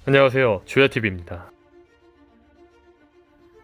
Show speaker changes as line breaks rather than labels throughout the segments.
안녕하세요, 조야TV입니다.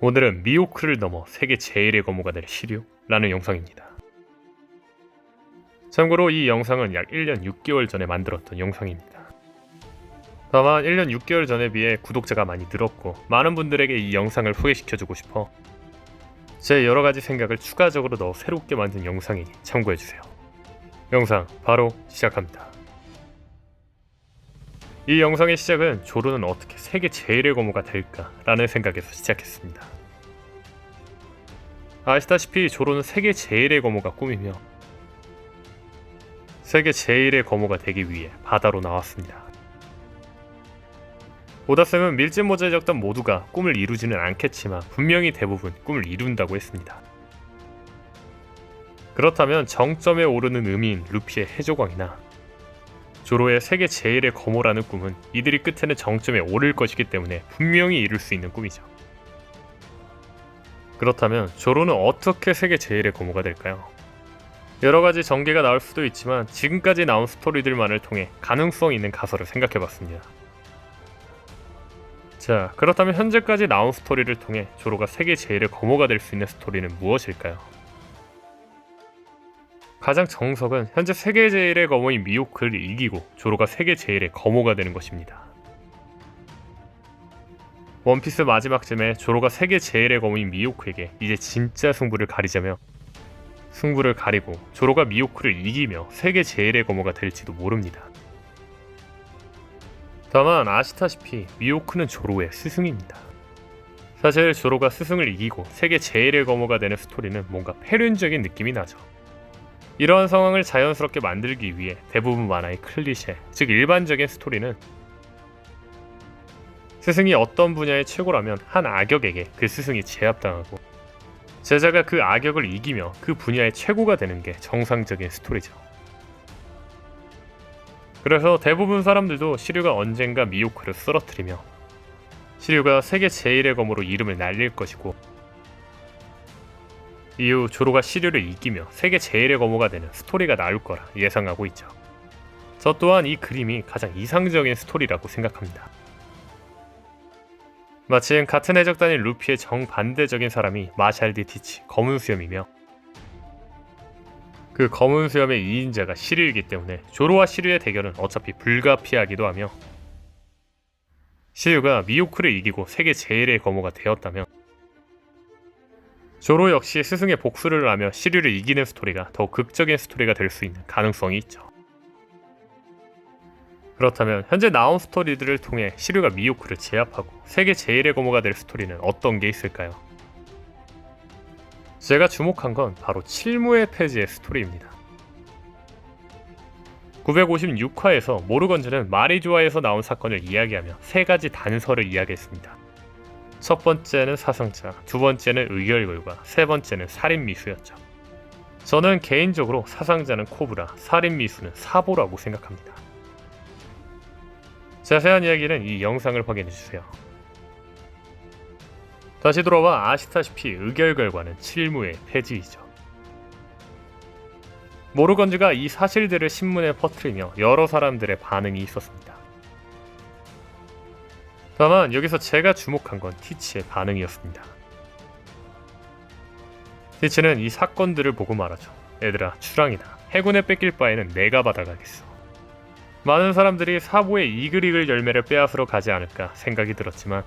오늘은 미호크를 넘어 세계 제일의 거모가 될 시류라는 영상입니다. 참고로 이 영상은 약 1년 6개월 전에 만들었던 영상입니다. 다만 1년 6개월 전에 비해 구독자가 많이 늘었고 많은 분들에게 이 영상을 소개시켜주고 싶어 제 여러가지 생각을 추가적으로 더 새롭게 만든 영상이니 참고해주세요. 영상 바로 시작합니다. 이 영상의 시작은 조로는 어떻게 세계 제일의 거모가 될까 라는 생각에서 시작했습니다. 아시다시피 조로는 세계 제일의 거모가 꿈이며 세계 제일의 거모가 되기 위해 바다로 나왔습니다. 오다쌤은 밀짚모자에 적던 모두가 꿈을 이루지는 않겠지만 분명히 대부분 꿈을 이룬다고 했습니다. 그렇다면 정점에 오르는 의미인 루피의 해조광이나 조로의 세계 제일의 거모라는 꿈은 이들이 끝에는 정점에 오를 것이기 때문에 분명히 이룰 수 있는 꿈이죠. 그렇다면 조로는 어떻게 세계 제일의 거모가 될까요? 여러가지 전개가 나올 수도 있지만 지금까지 나온 스토리들만을 통해 가능성 있는 가설을 생각해봤습니다. 자, 그렇다면 현재까지 나온 스토리를 통해 조로가 세계 제일의 거모가 될 수 있는 스토리는 무엇일까요? 가장 정석은 현재 세계 제일의 거모인 미호크를 이기고 조로가 세계 제일의 거모가 되는 것입니다. 원피스 마지막쯤에 조로가 세계 제일의 거모인 미호크에게 이제 진짜 승부를 가리자며 승부를 가리고 조로가 미호크를 이기며 세계 제일의 거모가 될지도 모릅니다. 다만 아시다시피 미호크는 조로의 스승입니다. 사실 조로가 스승을 이기고 세계 제일의 거모가 되는 스토리는 뭔가 패륜적인 느낌이 나죠. 이러한 상황을 자연스럽게 만들기 위해 대부분 만화의 클리셰, 즉 일반적인 스토리는 스승이 어떤 분야의 최고라면 한 악역에게 그 스승이 제압당하고 제자가 그 악역을 이기며 그 분야의 최고가 되는 게 정상적인 스토리죠. 그래서 대부분 사람들도 시류가 언젠가 미호크를 쓰러뜨리며 시류가 세계 제일의 검으로 이름을 날릴 것이고 이후 조로가 시류를 이기며 세계 제일의 거모가 되는 스토리가 나올 거라 예상하고 있죠. 저 또한 이 그림이 가장 이상적인 스토리라고 생각합니다. 마침 같은 해적단인 루피의 정반대적인 사람이 마샬 디 티치 검은 수염이며 그 검은 수염의 2인자가 시류이기 때문에 조로와 시류의 대결은 어차피 불가피하기도 하며 시류가 미호크를 이기고 세계 제일의 거모가 되었다면 조로 역시 스승의 복수를 하며 시류를 이기는 스토리가 더 극적인 스토리가 될 수 있는 가능성이 있죠. 그렇다면 현재 나온 스토리들을 통해 시류가 미호크를 제압하고 세계 제일의 거모가 될 스토리는 어떤 게 있을까요? 제가 주목한 건 바로 칠무의 폐지의 스토리입니다. 956화에서 모르건즈는 마리조아에서 나온 사건을 이야기하며 세 가지 단서를 이야기했습니다. 첫 번째는 사상자, 두 번째는 의결결과, 세 번째는 살인미수였죠. 저는 개인적으로 사상자는 코브라, 살인미수는 사보라고 생각합니다. 자세한 이야기는 이 영상을 확인해주세요. 다시 돌아와 아시다시피 의결결과는 칠무의 폐지이죠. 모르건즈가 이 사실들을 신문에 퍼뜨리며 여러 사람들의 반응이 있었습니다. 다만 여기서 제가 주목한 건 티치의 반응이었습니다. 티치는 이 사건들을 보고 말하죠. 얘들아, 추랑이다. 해군에 뺏길 바에는 내가 받아가겠어. 많은 사람들이 사보의 이글이글 열매를 빼앗으러 가지 않을까 생각이 들었지만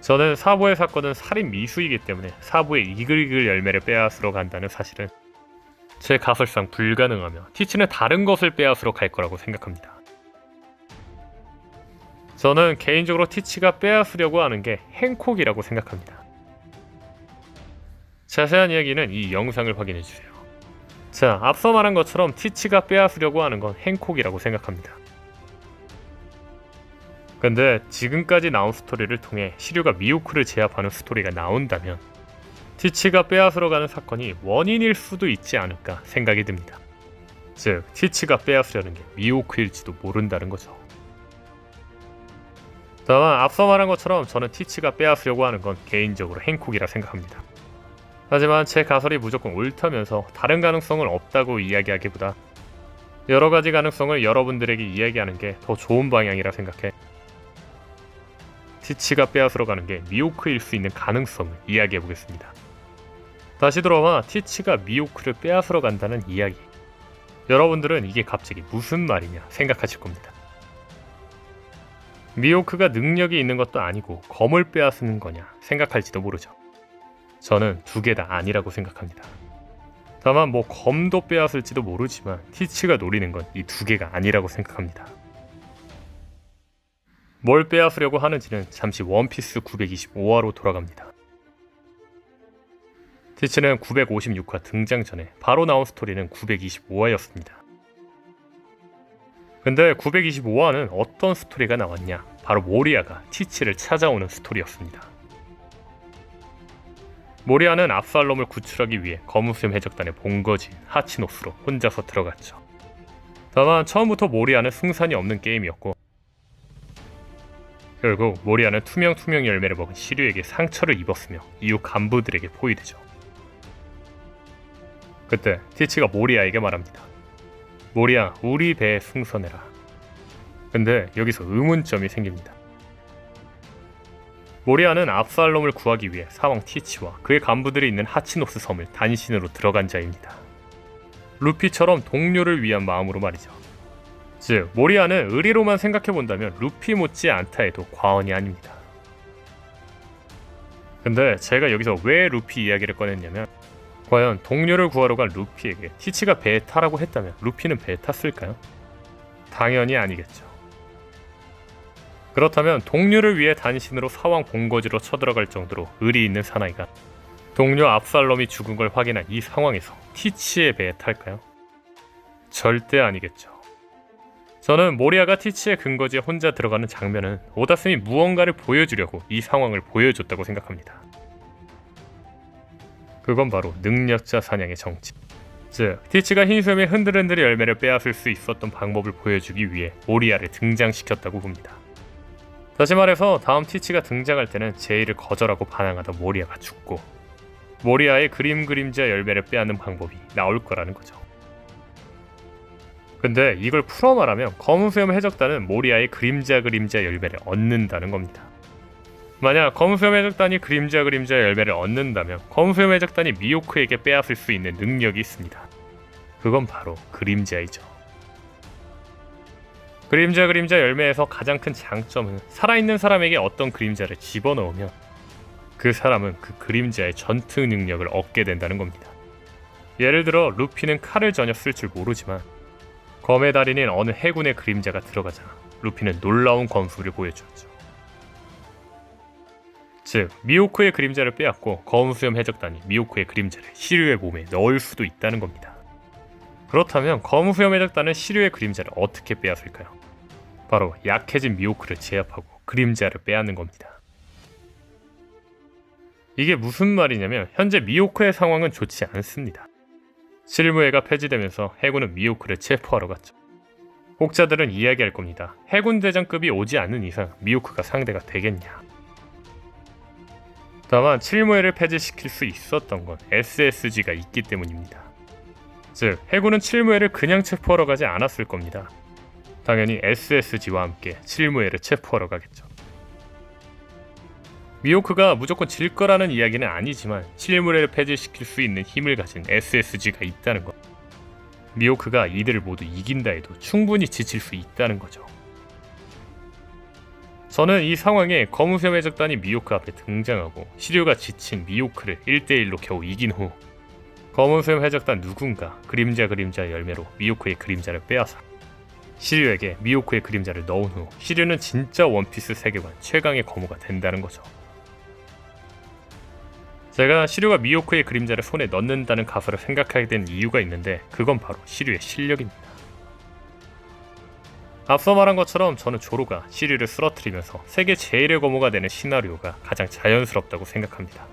저는 사보의 사건은 살인 미수이기 때문에 사보의 이글이글 열매를 빼앗으러 간다는 사실은 제 가설상 불가능하며 티치는 다른 것을 빼앗으러 갈 거라고 생각합니다. 저는 개인적으로 티치가 빼앗으려고 하는 게 행콕이라고 생각합니다. 자세한 이야기는 이 영상을 확인해주세요. 자, 앞서 말한 것처럼 티치가 빼앗으려고 하는 건 행콕이라고 생각합니다. 근데 지금까지 나온 스토리를 통해 시류가 미호크를 제압하는 스토리가 나온다면 티치가 빼앗으러 가는 사건이 원인일 수도 있지 않을까 생각이 듭니다. 즉, 티치가 빼앗으려는 게 미호크일지도 모른다는 거죠. 다만 앞서 말한 것처럼 저는 티치가 빼앗으려고 하는 건 개인적으로 행콕이라 생각합니다. 하지만 제 가설이 무조건 옳다면서 다른 가능성은 없다고 이야기하기보다 여러가지 가능성을 여러분들에게 이야기하는 게 더 좋은 방향이라 생각해. 티치가 빼앗으러 가는 게 미호크일 수 있는 가능성을 이야기해보겠습니다. 다시 돌아와 티치가 미호크를 빼앗으러 간다는 이야기. 여러분들은 이게 갑자기 무슨 말이냐 생각하실 겁니다. 미호크가 능력이 있는 것도 아니고 검을 빼앗는 거냐 생각할지도 모르죠. 저는 두 개 다 아니라고 생각합니다. 다만 뭐 검도 빼앗을지도 모르지만 티치가 노리는 건 이 두 개가 아니라고 생각합니다. 뭘 빼앗으려고 하는지는 잠시 원피스 925화로 돌아갑니다. 티치는 956화 등장 전에 바로 나온 스토리는 925화였습니다. 근데 925화는 어떤 스토리가 나왔냐? 바로 모리아가 티치를 찾아오는 스토리였습니다. 모리아는 압살롬을 구출하기 위해 검은수염 해적단의 본거지인 하치노스로 혼자서 들어갔죠. 다만 처음부터 모리아는 승산이 없는 게임이었고 결국 모리아는 투명 열매를 먹은 시류에게 상처를 입었으며 이후 간부들에게 포위되죠. 그때 티치가 모리아에게 말합니다. 모리아, 우리 배에 승선해라. 근데 여기서 의문점이 생깁니다. 모리아는 압살롬을 구하기 위해 사왕 티치와 그의 간부들이 있는 하치노스 섬을 단신으로 들어간 자입니다. 루피처럼 동료를 위한 마음으로 말이죠. 즉, 모리아는 의리로만 생각해본다면 루피 못지 않다 해도 과언이 아닙니다. 근데 제가 여기서 왜 루피 이야기를 꺼냈냐면 과연 동료를 구하러 간 루피에게 티치가 배에 타라고 했다면 루피는 배에 탔을까요? 당연히 아니겠죠. 그렇다면 동료를 위해 단신으로 사왕 본거지로 쳐들어갈 정도로 의리 있는 사나이가 동료 압살롬이 죽은 걸 확인한 이 상황에서 티치의 배에 탈까요? 절대 아니겠죠. 저는 모리아가 티치의 근거지에 혼자 들어가는 장면은 오다스미 무언가를 보여주려고 이 상황을 보여줬다고 생각합니다. 그건 바로 능력자 사냥의 정치. 즉, 티치가 흰수염의 흔들흔들 열매를 빼앗을 수 있었던 방법을 보여주기 위해 모리아를 등장시켰다고 봅니다. 다시 말해서 다음 티치가 등장할 때는 제의를 거절하고 반항하던 모리아가 죽고 모리아의 그림자 열매를 빼앗는 방법이 나올 거라는 거죠. 근데 이걸 풀어 말하면 검은수염 해적단은 모리아의 그림자 열매를 얻는다는 겁니다. 만약 검은수염 해적단이 그림자 열매를 얻는다면 검은수염 해적단이 미호크에게 빼앗을 수 있는 능력이 있습니다. 그건 바로 그림자이죠. 그림자 열매에서 가장 큰 장점은 살아있는 사람에게 어떤 그림자를 집어넣으면 그 사람은 그 그림자의 전투 능력을 얻게 된다는 겁니다. 예를 들어 루피는 칼을 전혀 쓸 줄 모르지만 검의 달인인 어느 해군의 그림자가 들어가자 루피는 놀라운 검술을 보여주었죠. 즉, 미호크의 그림자를 빼앗고 검은수염 해적단이 미호크의 그림자를 시류의 몸에 넣을 수도 있다는 겁니다. 그렇다면 검은수염 해적단은 시류의 그림자를 어떻게 빼앗을까요? 바로 약해진 미호크를 제압하고 그림자를 빼앗는 겁니다. 이게 무슨 말이냐면 현재 미호크의 상황은 좋지 않습니다. 실무회가 폐지되면서 해군은 미호크를 체포하러 갔죠. 혹자들은 이야기할 겁니다. 해군 대장급이 오지 않는 이상 미호크가 상대가 되겠냐. 다만 칠무회를 폐지시킬 수 있었던 건 SSG가 있기 때문입니다. 즉, 해군은 칠무회를 그냥 체포하러 가지 않았을 겁니다. 당연히 SSG와 함께 칠무회를 체포하러 가겠죠. 미호크가 무조건 질 거라는 이야기는 아니지만 칠무회를 폐지시킬 수 있는 힘을 가진 SSG가 있다는 것. 미호크가 이들을 모두 이긴다 해도 충분히 지칠 수 있다는 거죠. 저는 이 상황에 검은수염 해적단이 미호크 앞에 등장하고 시류가 지친 미호크를 1대1로 겨우 이긴 후 검은수염 해적단 누군가 그림자 열매로 미호크의 그림자를 빼앗아 시류에게 미호크의 그림자를 넣은 후 시류는 진짜 원피스 세계관 최강의 검우가 된다는 거죠. 제가 시류가 미호크의 그림자를 손에 넣는다는 가설을 생각하게 된 이유가 있는데 그건 바로 시류의 실력입니다. 앞서 말한 것처럼 저는 조로가 시류를 쓰러뜨리면서 세계 제일의 검우가 되는 시나리오가 가장 자연스럽다고 생각합니다.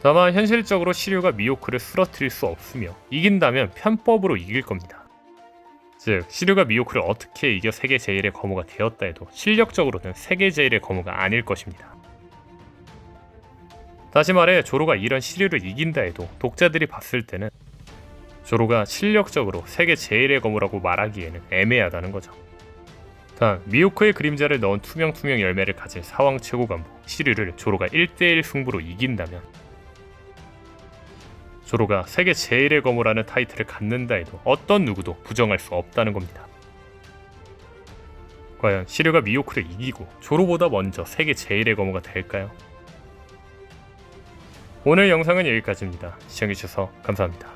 다만 현실적으로 시류가 미호크를 쓰러뜨릴 수 없으며 이긴다면 편법으로 이길 겁니다. 즉, 시류가 미호크를 어떻게 이겨 세계 제일의 검우가 되었다 해도 실력적으로는 세계 제일의 검우가 아닐 것입니다. 다시 말해 조로가 이런 시류를 이긴다 해도 독자들이 봤을 때는 조로가 실력적으로 세계 제일의 거무라고 말하기에는 애매하다는 거죠. 단, 미호크의 그림자를 넣은 투명 열매를 가진 사왕 최고간부 시류를 조로가 1대1 승부로 이긴다면 조로가 세계 제일의 거무라는 타이틀을 갖는다 해도 어떤 누구도 부정할 수 없다는 겁니다. 과연 시류가 미호크를 이기고 조로보다 먼저 세계 제일의 거무가 될까요? 오늘 영상은 여기까지입니다. 시청해주셔서 감사합니다.